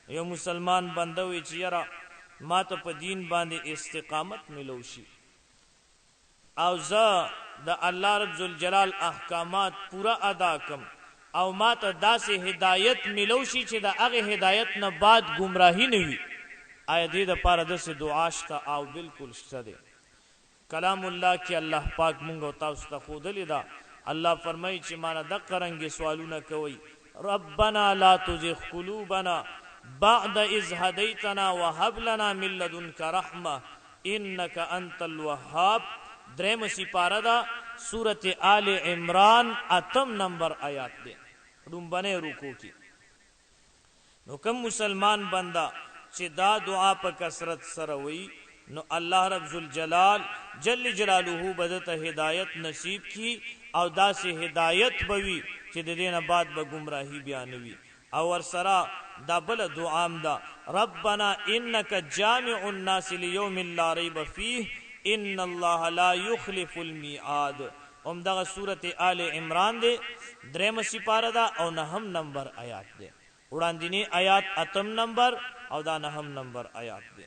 یو مسلمان بنده وی چې یاره ما ته په دین باندې استقامت ملو شي او زه د الله رب ذوالجلال احکامات پورا ادا کم او ما ته داسې هدایت ملو شي چې د هغه هدایت نه بعد گمراهی نه وي آیا دې دپاره داسې دعا شته؟ او بالکل شته دی. کلام الله کې الله پاک مونږ او تاسو ته ښودلې ده. الله فرمایي چې مانه دقه رنګې سوالونه کوئ، ربنا لا تزغ قلوبنا بعد اذ هديتنا وهب لنا من لدنك رحمه انك انت الوهاب. دریم سپاره ده سورت آل عمران 8 نمبر آیات ده رومبنه رکو کی. نو کم مسلمان بندا چې دا دعا په کثرت سره وی نو الله رب ذوالجلال جل جلاله بدته هدایت نصیب کی او داسې هدایت بوي چې د دینه بعد به گمراهی بیانوي. او ورسره دا بل دعام دا ربنا انك جامع الناس ليوم لا ريب فيه ان الله لا يخلف الميعاد. دغه سورت آل عمران دے دریم سپاره دا او 9 نمبر آیات دے. وړاندینی آیات 8 نمبر او دا 9 نمبر آیات دے.